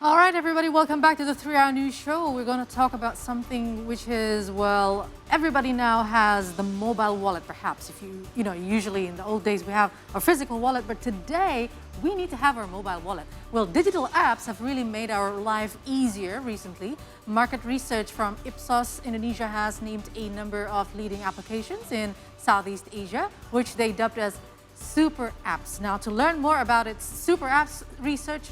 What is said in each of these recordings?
All right, everybody, welcome back to the 3-Hour News Show. We're going to talk about something which is, well, everybody now has the mobile wallet, perhaps. If usually in the old days we have a physical wallet, but today we need to have our mobile wallet. Well, digital apps have really made our life easier recently. Market research from Ipsos Indonesia has named a number of leading applications in Southeast Asia, which they dubbed as super apps. Now, to learn more about its super apps research,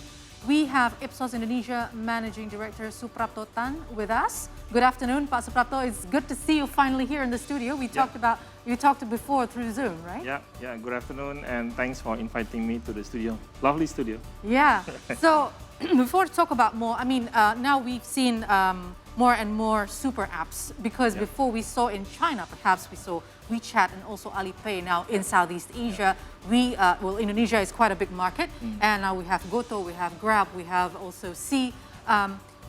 we have Ipsos Indonesia Managing Director Soeprapto with us. Good afternoon, Pak Soeprapto. It's good to see you finally here in the studio. We talked before through Zoom, right? Yeah. Good afternoon, and thanks for inviting me to the studio. Lovely studio. Yeah. So before to talk about more, now we've seen more and more super apps because before we saw in China, perhaps we saw WeChat and also Alipay. Now in Southeast Asia, Indonesia is quite a big market, and now we have Goto, we have Grab, we have also C.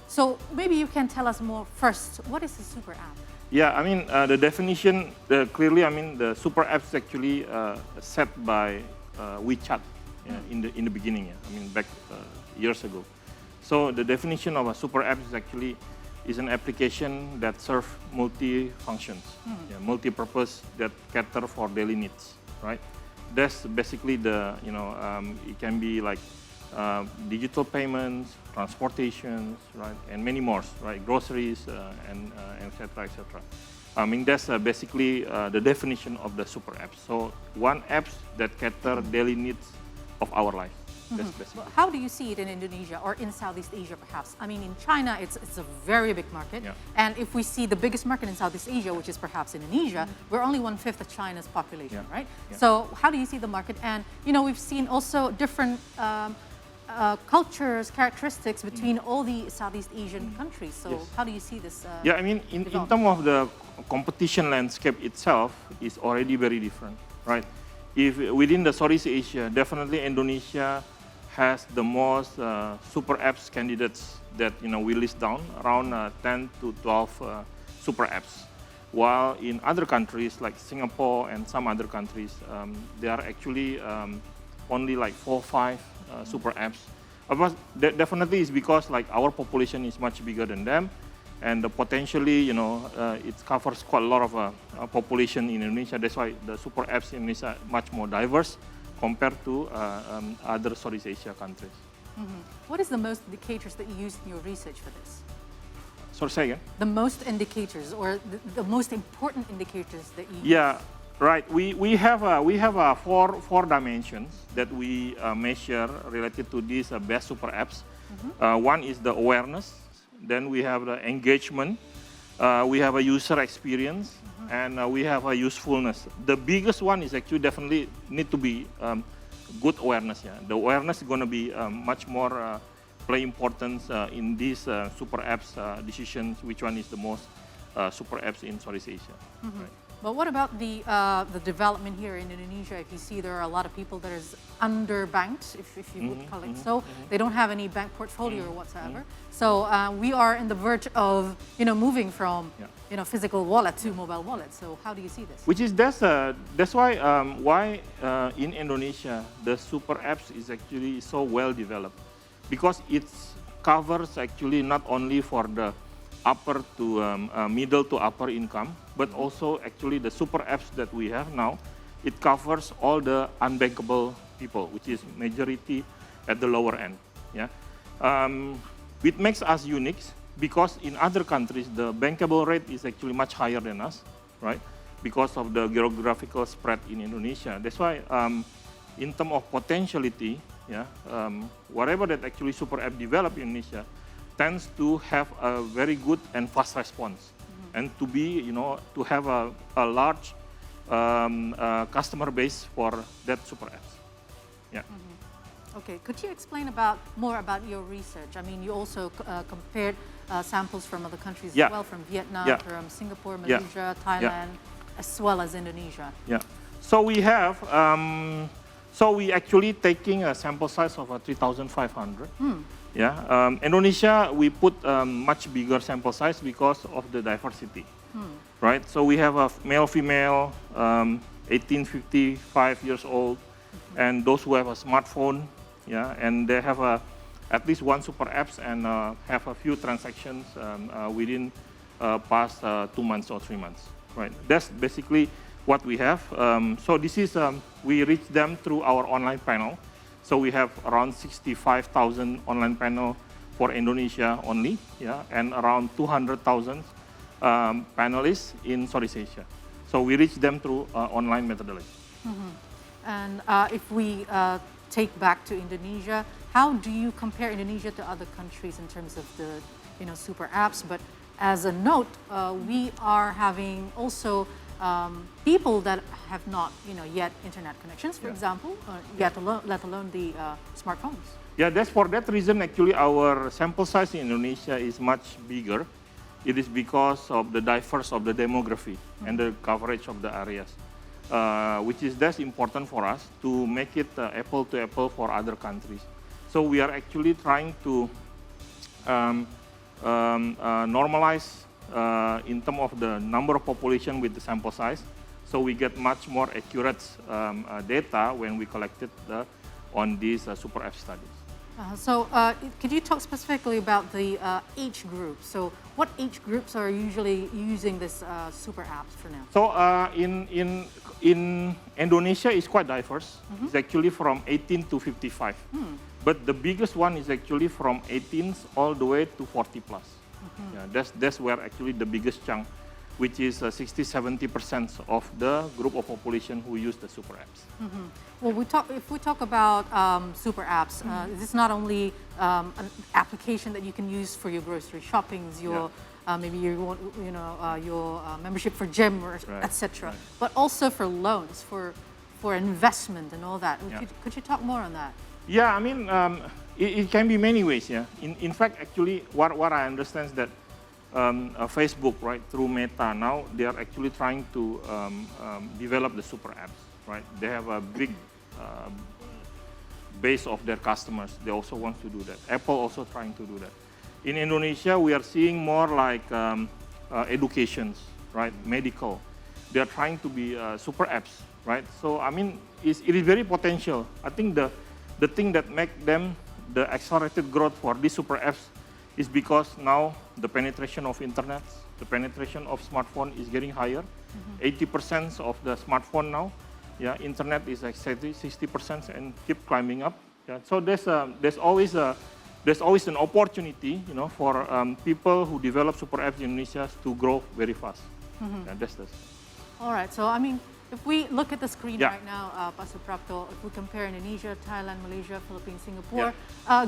So maybe you can tell us more first. What is a super app? Yeah, the definition clearly. The super app is actually set by WeChat in the beginning. Back years ago. So the definition of a super app is an application that serves multi-functions, multi-purpose that cater for daily needs, right? That's basically it can be like digital payments, transportations, right, and many more, right? Groceries and etc. That's basically the definition of the super apps. So one apps that cater daily needs of our life. That's basically. Well, how do you see it in Indonesia or in Southeast Asia, perhaps? In China, it's a very big market. Yeah. And if we see the biggest market in Southeast Asia, which is perhaps Indonesia, we're only 1/5 of China's population, right? Yeah. So how do you see the market? And, we've seen also different cultures, characteristics between all the Southeast Asian countries. So how do you see this? In terms of the competition landscape itself is already very different, right? If within the Southeast Asia, definitely Indonesia has the most super apps candidates that we list down around 10 to 12 super apps. While in other countries like Singapore and some other countries, there are actually only like 4 or 5 super apps. But definitely is because like our population is much bigger than them, and potentially it covers quite a lot of population in Indonesia. That's why the super apps in Indonesia are much more diverse compared to other Southeast Asia countries. What is the most indicators that you used in your research for this? Sorry, say again? The most indicators or the most important indicators that you used? Yeah, right. We have four dimensions that we measure related to these best super apps. One is the awareness. Then we have the engagement. We have a user experience. And we have a usefulness. The biggest one is actually definitely need to be good awareness. Yeah, the awareness is going to be much more play importance in these super apps decisions. Which one is the most super apps in Southeast Asia? Right. But what about the development here in Indonesia? If you see there are a lot of people that is underbanked, if you would call it so, they don't have any bank portfolio or whatsoever. So we are in the verge of moving from physical wallet to mobile wallet. So how do you see this? That's why in Indonesia the super apps is actually so well developed, because it covers actually not only for the upper to middle to upper income, but also actually the super apps that we have now, it covers all the unbankable people, which is majority at the lower end. Yeah, it makes us unique because in other countries the bankable rate is actually much higher than us, right? Because of the geographical spread in Indonesia. That's why in terms of potentiality, whatever that actually super app developed in Indonesia tends to have a very good and fast response, and to be, to have a large customer base for that super apps. Yeah. Okay, could you explain more about your research? You also compared samples from other countries as well, from Vietnam, from Singapore, Malaysia, Thailand, as well as Indonesia. Yeah. So we have, we actually taking a sample size of 3,500. Indonesia, we put much bigger sample size because of the diversity, right? So we have a male, female, 18, 55 years old, and those who have a smartphone, and they have at least one super apps and have a few transactions within past 2 months or 3 months. Right. That's basically what we have. So this is we reach them through our online panel. So we have around 65,000 online panel for Indonesia only, yeah, and around 200,000 panelists in Southeast Asia. So we reach them through online methodology. And if we take back to Indonesia, how do you compare Indonesia to other countries in terms of the super apps? But as a note, we are having also people that have not yet internet connections, for example, let alone the smartphones. Yeah, that's for that reason actually our sample size in Indonesia is much bigger. It is because of the diverse of the demography and the coverage of the areas, which is that's important for us to make it apple to apple for other countries. So we are actually trying to normalize in terms of the number of population with the sample size, so we get much more accurate data when we collect it on these super app studies. So could you talk specifically about the age group? So what age groups are usually using this super apps for now? So in Indonesia is quite diverse. It's actually from 18 to 55. But the biggest one is actually from 18 all the way to 40 plus. Yeah, that's where actually the biggest chunk, which is 60-70% of the group of population who use the super apps. Well, if we talk about super apps, this is not only an application that you can use for your grocery shoppings, your maybe you want your membership for gym or etc., but also for loans, for investment and all that. Could you talk more on that? Yeah, I mean, it can be many ways. Yeah, in fact, actually, what I understand is that Facebook, right, through Meta now they are actually trying to develop the super apps. Right, they have a big base of their customers. They also want to do that. Apple also trying to do that. In Indonesia, we are seeing more like educations, right, medical. They are trying to be super apps, right? So I mean, it is very potential. I think the thing that make them the accelerated growth for these super apps is because now the penetration of internet, the penetration of smartphone is getting higher. 80% of the smartphone now, yeah, internet is like 60% and keep climbing up. Yeah, so there's always an opportunity, for people who develop super apps in Indonesia to grow very fast. Yeah, that's this. All right. So I mean, if we look at the screen right now, Pak Soeprapto, if we compare Indonesia, Thailand, Malaysia, Philippines, Singapore,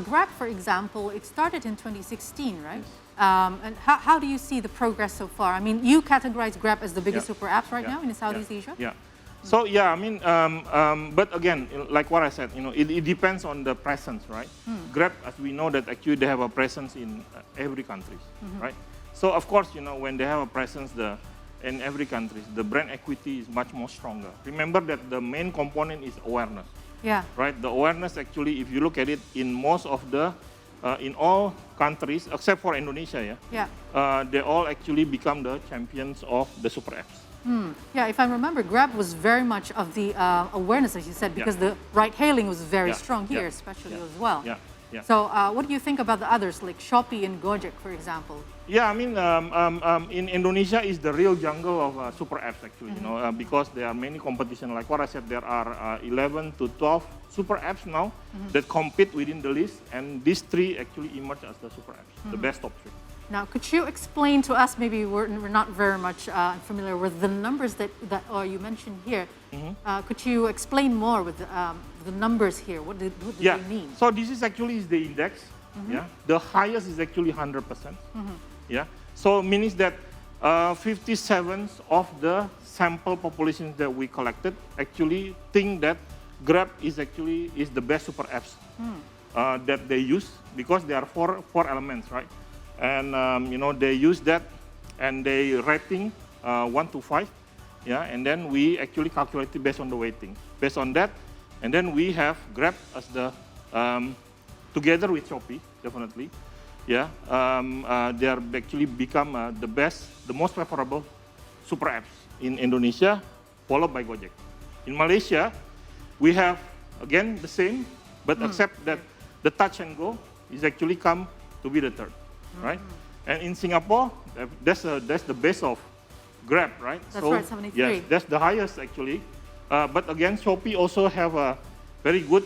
Grab, for example, it started in 2016, right? And how do you see the progress so far? I mean, you categorize Grab as the biggest super apps right now in Southeast Asia? Yeah. So I mean, but again, like what I said, it depends on the presence, right? Grab, as we know that actually they have a presence in every country, right? So of course, when they have a presence in every country, the brand equity is much more stronger. Remember that the main component is awareness. Yeah. Right. The awareness actually, if you look at it, in most of the in all countries except for Indonesia, they all actually become the champions of the super apps. Yeah, if I remember, Grab was very much of the awareness, as you said, because the ride-hailing was very strong here, especially as well. So what do you think about the others, like Shopee and Gojek, for example? Yeah, I mean, in Indonesia is the real jungle of super apps, actually, because there are many competition. Like what I said, there are 11 to 12 super apps now that compete within the list, and these three actually emerge as the super apps, the best top three. Now, could you explain to us, maybe we're not very much familiar with the numbers that you mentioned here. Could you explain more with the numbers here? What do they mean? So this is actually the index. Yeah, the highest is actually 100%. Yeah, so means that 57 of the sample populations that we collected actually think that Grab is the best super apps that they use, because there are four elements, right? And they use that and they rating 1 to 5, yeah, and then we actually calculate it based on the weighting. Based on that, and then we have Grab as the together with Shopee, definitely, yeah, they are actually become the best, the most preferable super apps in Indonesia, followed by Gojek. In Malaysia, we have again the same, but except that the touch and go, is actually come to be the third, right? And in Singapore, that's the base of Grab, right? That's right, 73. Yes, that's the highest actually. But again, Shopee also have a very good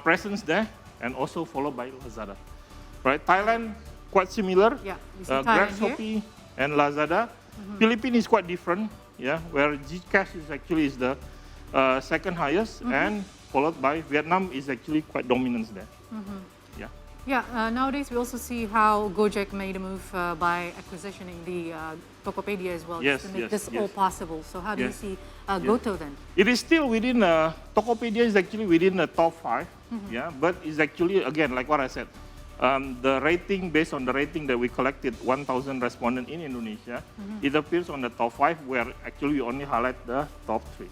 presence there, and also followed by Lazada, right? Thailand, quite similar. Yeah, we see Grab, Thailand here. Shopee, and Lazada. Philippines is quite different, yeah, where Gcash is actually the second highest, and followed by Vietnam is actually quite dominant there. Yeah. Yeah, nowadays we also see how Gojek made a move by acquisitioning the Tokopedia as well, Yes, just to make yes, this yes. all possible. So how do you Yes. see Goto then? It is still within, Tokopedia is actually within the top 5, yeah, but it's actually, again, like what I said, the rating, based on the rating that we collected, 1,000 respondents in Indonesia, it appears on the top 5, where actually we only highlight the top 3.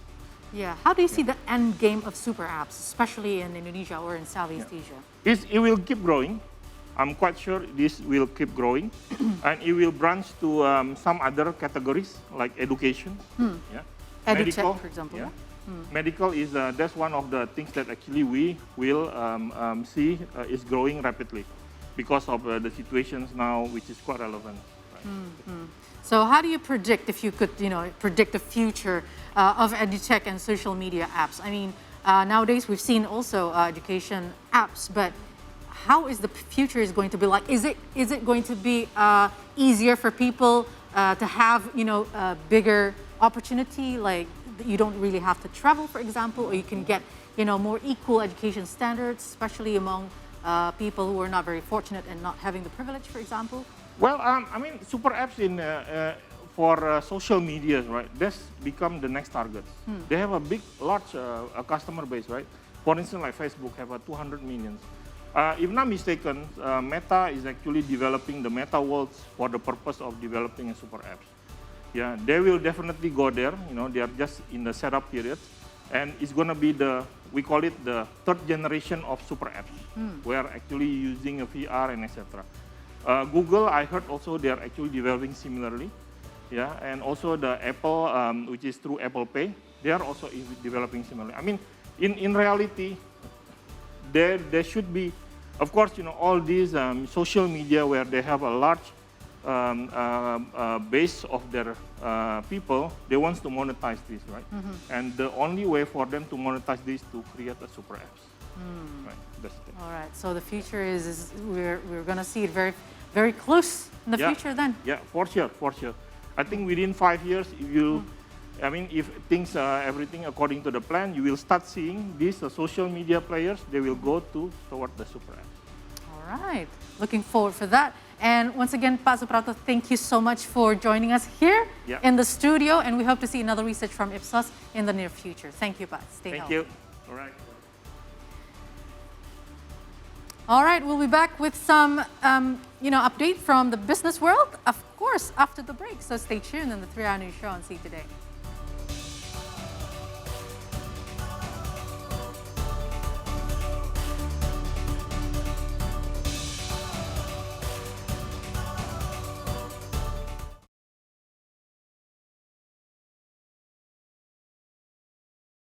Yeah, how do you see the end game of super apps, especially in Indonesia or in Southeast Asia? It will keep growing. I'm quite sure this will keep growing, and it will branch to some other categories like education. Yeah. EduTech, for example. Yeah. Medical is that's one of the things that actually we will see is growing rapidly because of the situations now, which is quite relevant. Right? So how do you predict, if you could, predict the future of EduTech and social media apps? I mean, nowadays we've seen also education apps, but how is the future is going to be like? Is it going to be easier for people to have, a bigger opportunity, like you don't really have to travel, for example, or you can get, more equal education standards, especially among people who are not very fortunate and not having the privilege, for example? Well, I mean, super apps for social media, right? That's become the next target. They have a large customer base, right? For instance, like Facebook have 200 million. If not mistaken, Meta is actually developing the Meta worlds for the purpose of developing a super apps. Yeah, they will definitely go there. They are just in the setup period, and it's going to be we call it the third generation of super apps. We are actually using a VR and etc. Google, I heard also they are actually developing similarly. Yeah, and also the Apple, which is through Apple Pay, they are also developing similarly. I mean, in reality, there should be, of course, all these social media where they have a large base of their people, they want to monetize this, right? And the only way for them to monetize this to create a super apps. Right, that's it. All right, so the future is we're going to see it very, very close in the future then? Yeah, for sure. I think within 5 years, if things everything according to the plan, you will start seeing these social media players, they will go toward the super apps. All right, looking forward for that. And once again, Pak Soeprapto, thank you so much for joining us here in the studio, and we hope to see another research from Ipsos in the near future. Thank you, Pak. Stay healthy. Thank you. All right. All right, we'll be back with some, update from the business world, of course, after the break. So stay tuned in the 3 Hour News Show on See Today.